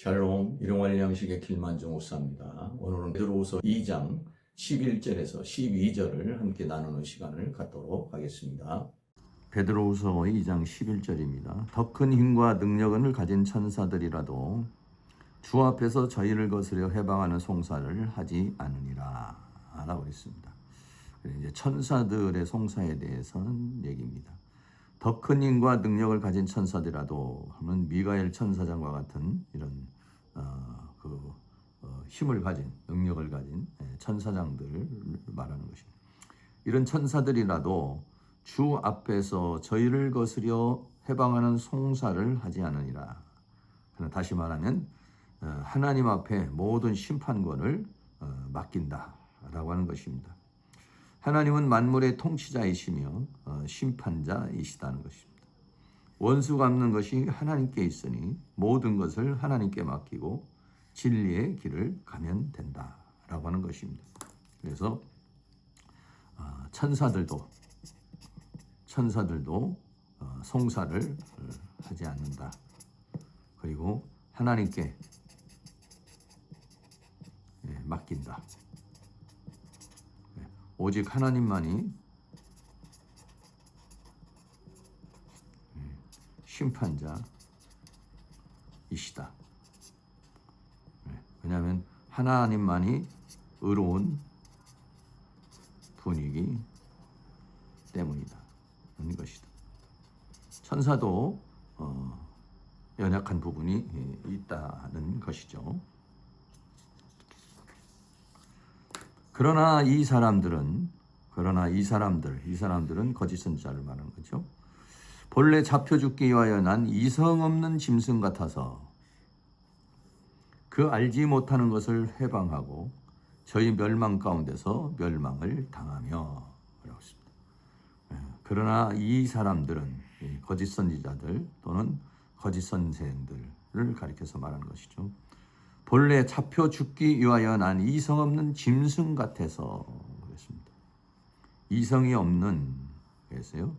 샬롬, 일용할 양식의 길만정 목사입니다. 오늘은 베드로후서 2장 11절에서 12절을 함께 나누는 시간을 갖도록 하겠습니다. 베드로후서 2장 11절입니다. 더 큰 힘과 능력을 가진 천사들이라도 주 앞에서 저희를 거스려 해방하는 송사를 하지 않으니라 라고 했습니다. 이제 천사들의 송사에 대해서는 얘기입니다. 더 큰 힘과 능력을 가진 천사들이라도 하면 미가엘 천사장과 같은 이런 힘을 가진, 능력을 가진 천사장들을 말하는 것입니다. 이런 천사들이라도 주 앞에서 저희를 거스려 해방하는 송사를 하지 않으니라. 다시 말하면 하나님 앞에 모든 심판권을 맡긴다라고 하는 것입니다. 하나님은 만물의 통치자이시며 심판자이시다는 것입니다. 원수 갚는 것이 하나님께 있으니 모든 것을 하나님께 맡기고 진리의 길을 가면 된다라고 하는 것입니다. 그래서 천사들도 송사를 하지 않는다. 그리고 하나님께 맡긴다. 오직 하나님만이 심판자이시다. 왜냐하면 하나님만이 의로운 분이기 때문이다. 하는 것이다. 천사도 연약한 부분이 있다는 것이죠. 그러나 이 사람들은 거짓 선지자를 말하는 거죠. 본래 잡혀 죽기 위하여 난 이성 없는 짐승 같아서 그 알지 못하는 것을 회방하고 저희 멸망 가운데서 멸망을 당하며 라고 했습니다. 그러나 이 사람들은 거짓 선지자들 또는 거짓 선생들을 가리켜서 말하는 것이죠. 본래 잡혀 죽기 위하여 난 이성 없는 짐승 같아서 그랬습니다. 이성이 없는 그랬어요.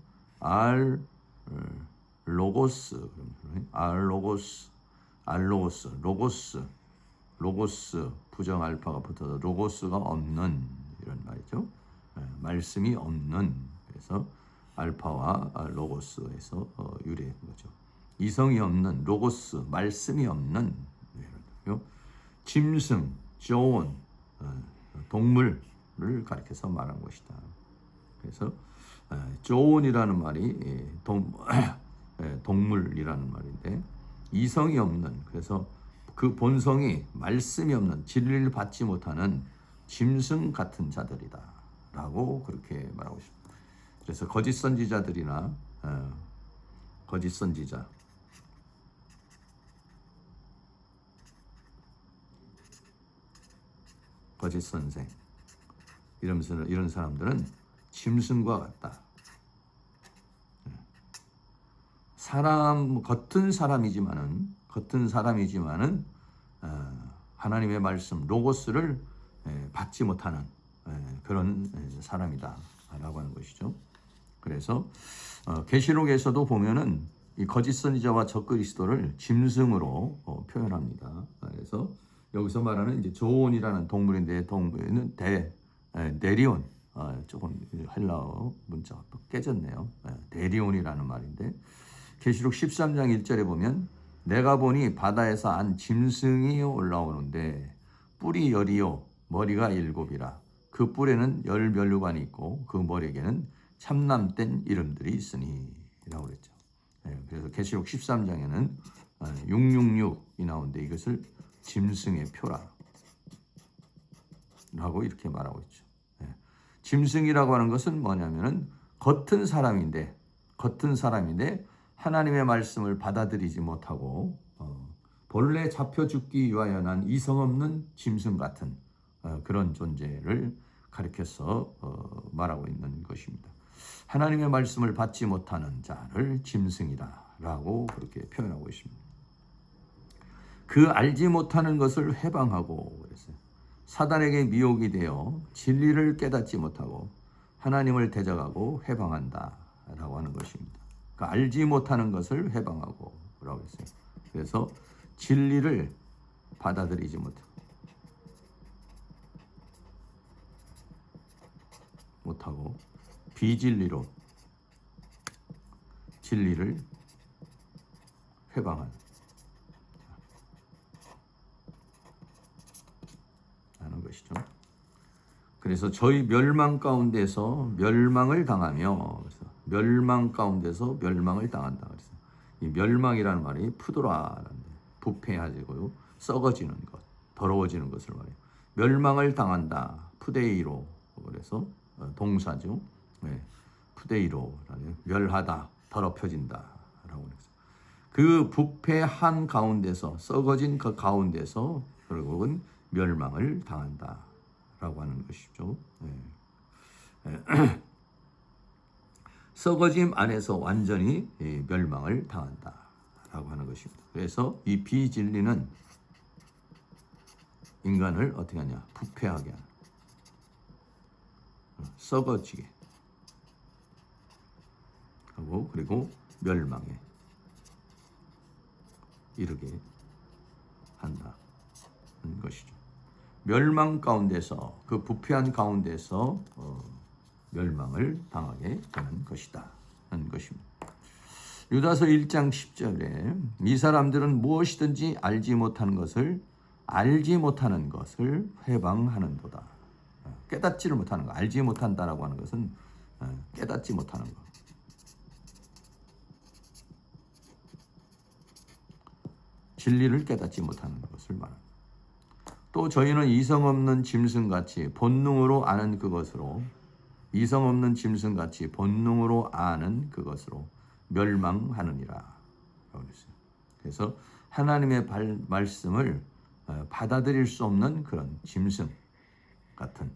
로고스 부정 알파가 붙어서 로고스가 없는 이런 말이죠. 말씀이 없는 그래서 알파와 로고스에서 유래한 거죠. 이성이 없는 로고스 말씀이 없는 짐승, 조온, 동물을 가리켜서 말한 것이다. 그래서 조온이라는 말이 동물이라는 말인데 이성이 없는 그래서 그 본성이 말씀이 없는 진리를 받지 못하는 짐승 같은 자들이다 라고 그렇게 말하고 있습니다. 그래서 거짓 선지자들이나 거짓 선지자 거짓 선생 이런 사람들은 짐승과 같다. 겉은 사람이지만은 하나님의 말씀 로고스를 받지 못하는 그런 사람이다라고 하는 것이죠. 그래서 계시록에서도 보면은 이 거짓 선지자와 적그리스도를 짐승으로 표현합니다. 그래서 여기서 말하는 이제 조온이라는 동물인데 동물은 데리온 조금 헬라어 문자가 또 깨졌네요. 데리온이라는 말인데 계시록 13장 1절에 보면 내가 보니 바다에서 안 짐승이 올라오는데 뿔이 10이요 머리가 7이라 그 뿔에는 10면류관이 있고 그 머리에게는 참남된 이름들이 있으니 라고 그랬죠. 그래서 계시록 13장에는 666이 나오는데 이것을 짐승의 표라 라고 이렇게 말하고 있죠. 짐승이라고 하는 것은 뭐냐면은 겉은 사람인데 하나님의 말씀을 받아들이지 못하고 본래 잡혀 죽기 위하여 난 이성 없는 짐승 같은 그런 존재를 가리켜서 말하고 있는 것입니다. 하나님의 말씀을 받지 못하는 자를 짐승이라고 그렇게 표현하고 있습니다. 그 알지 못하는 것을 회방하고 그랬어요. 사단에게 미혹이 되어 진리를 깨닫지 못하고 하나님을 대적하고 회방한다라고 하는 것입니다. 그 알지 못하는 것을 회방하고 라고 했어요. 그래서 진리를 받아들이지 못하고 비진리로 진리를 회방하는 것이죠. 그래서 저희 멸망 가운데서 멸망을 당하며, 그래서 멸망 가운데서 멸망을 당한다. 그래서 이 멸망이라는 말이 푸도라라는 부패해지고요, 썩어지는 것, 더러워지는 것을 말해요. 멸망을 당한다. 푸데이로. 그래서 동사죠. 네. 푸데이로라는 멸하다, 더럽혀진다라고 그래서 그 부패한 가운데서, 썩어진 그 가운데서 결국은 멸망을 당한다라고 하는 것이죠. 네. 썩어짐 안에서 완전히 멸망을 당한다라고 하는 것입니다. 그래서 이 비진리는 인간을 어떻게 하냐? 부패하게 하는, 썩어지게 하고, 그리고 멸망에 이르게 한다는 것이죠. 멸망 가운데서, 그 부패한 가운데서 멸망을 당하게 되는 것이다 하는 것입니다. 유다서 1장 10절에 이 사람들은 무엇이든지 알지 못하는 것을 회방하는도다. 깨닫지를 못하는 거, 알지 못한다라고 하는 것은 깨닫지 못하는 것. 진리를 깨닫지 못하는 것을 말합니다. 또 저희는 이성 없는 짐승같이 본능으로 아는 그것으로, 이성 없는 짐승같이 본능으로 아는 그것으로 멸망하느니라. 그래서 하나님의 말씀을 받아들일 수 없는 그런 짐승 같은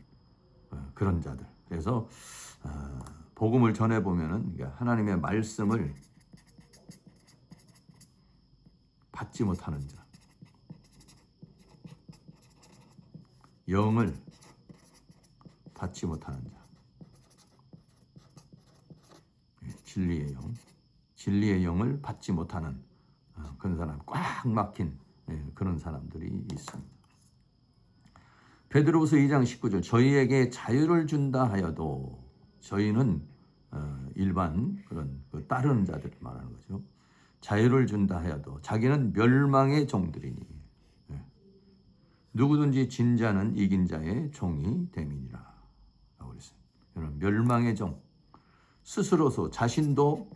그런 자들. 그래서 복음을 전해 보면은 하나님의 말씀을 받지 못하는 자, 영을 받지 못하는 자, 진리의 영을 받지 못하는 그런 사람, 꽉 막힌 그런 사람들이 있습니다. 베드로후서 2장 19절, 저희에게 자유를 준다 하여도, 저희는 일반 그런 따르는 자들을 말하는 거죠. 자유를 준다 하여도 자기는 멸망의 종들이니 누구든지 진 자는 이긴 자의 종이 됨이니라 라고 그랬어요. 멸망의 종, 스스로서 자신도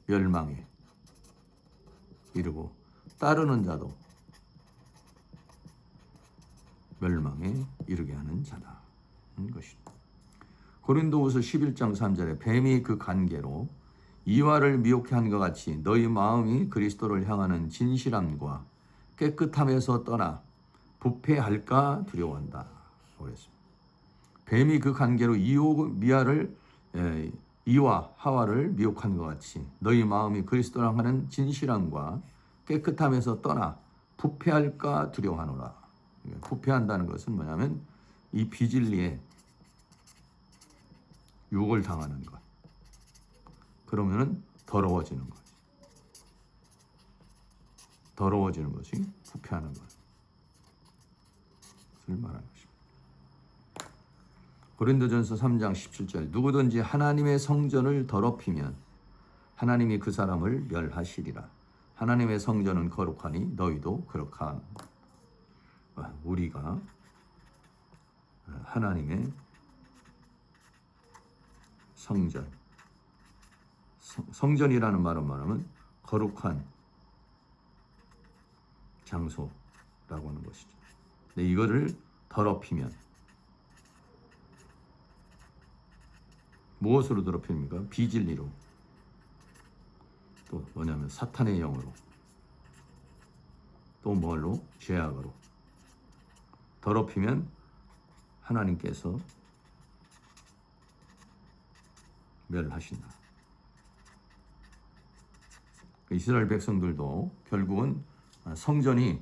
멸망에 이르고 따르는 자도 멸망에 이르게 하는 자다 하는 것이다. 고린도후서 11장 3절에 뱀이 그 간계로 이와를 미혹해 한 것 같이 너희 마음이 그리스도를 향하는 진실함과 깨끗함에서 떠나 부패할까 두려워한다. 그랬습니다. 뱀이 그 관계로 이와 하와를 미혹한 것 같이 너희 마음이 그리스도를 향하는 진실함과 깨끗함에서 떠나 부패할까 두려워하노라. 부패한다는 것은 뭐냐면 이 비진리에 유혹을 당하는 것. 그러면은 더러워지는 거지. 더러워지는 것이 부패하는 것을 말하는 것입니다. 고린도전서 3장 17절, 누구든지 하나님의 성전을 더럽히면 하나님이 그 사람을 멸하시리라. 하나님의 성전은 거룩하니 너희도 거룩한. 우리가 하나님의 성전, 성전이라는 말은 말하면 거룩한 장소라고 하는 것이죠. 근데 이거를 더럽히면 무엇으로 더럽힙니까? 비진리로. 또 뭐냐면 사탄의 영으로. 또 뭘로? 죄악으로. 더럽히면 하나님께서 멸하신다. 이스라엘 백성들도 결국은 성전이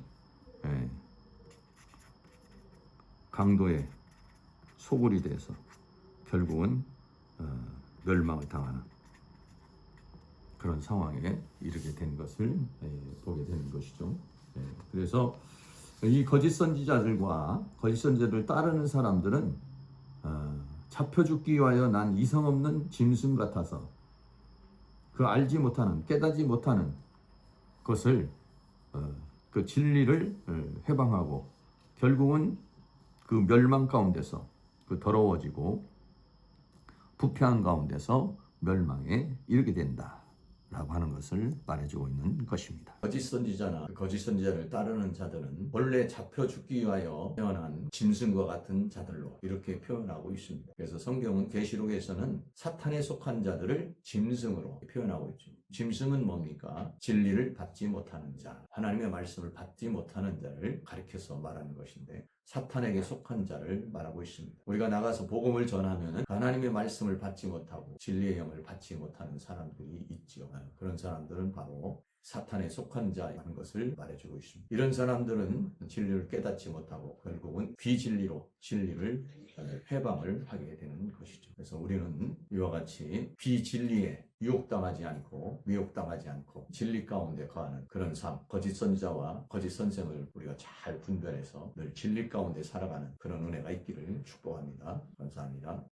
강도의 소굴이 돼서 결국은 멸망을 당하는 그런 상황에 이르게 된 것을 보게 되는 것이죠. 그래서 이 거짓 선지자들과 거짓 선지자를 따르는 사람들은 잡혀 죽기 위하여 난 이성 없는 짐승 같아서 그 알지 못하는 깨닫지 못하는 것을 그 진리를 해방하고 결국은 그 멸망 가운데서 그 더러워지고 부패한 가운데서 멸망에 이르게 된다 라고 하는 것을 말해주고 있는 것입니다. 거짓 선지자나 거짓 선지자를 따르는 자들은 원래 잡혀 죽기 위하여 태어난 짐승과 같은 자들로 이렇게 표현하고 있습니다. 그래서 성경은 계시록에서는 사탄에 속한 자들을 짐승으로 표현하고 있죠. 짐승은 뭡니까? 진리를 받지 못하는 자, 하나님의 말씀을 받지 못하는 자를 가리켜서 말하는 것인데 사탄에게 속한 자를 말하고 있습니다. 우리가 나가서 복음을 전하면 하나님의 말씀을 받지 못하고 진리의 영을 받지 못하는 사람들이 있지요. 그런 사람들은 바로 사탄에 속한 자라는 것을 말해주고 있습니다. 이런 사람들은 진리를 깨닫지 못하고 결국은 비진리로 진리를 회방을 하게 되는 것이죠. 그래서 우리는 이와 같이 비진리에 유혹당하지 않고 미혹당하지 않고 진리 가운데 거하는 그런 삶, 거짓 선지자와 거짓 선생을 우리가 잘 분별해서 늘 진리 가운데 살아가는 그런 은혜가 있기를 축복합니다. 감사합니다.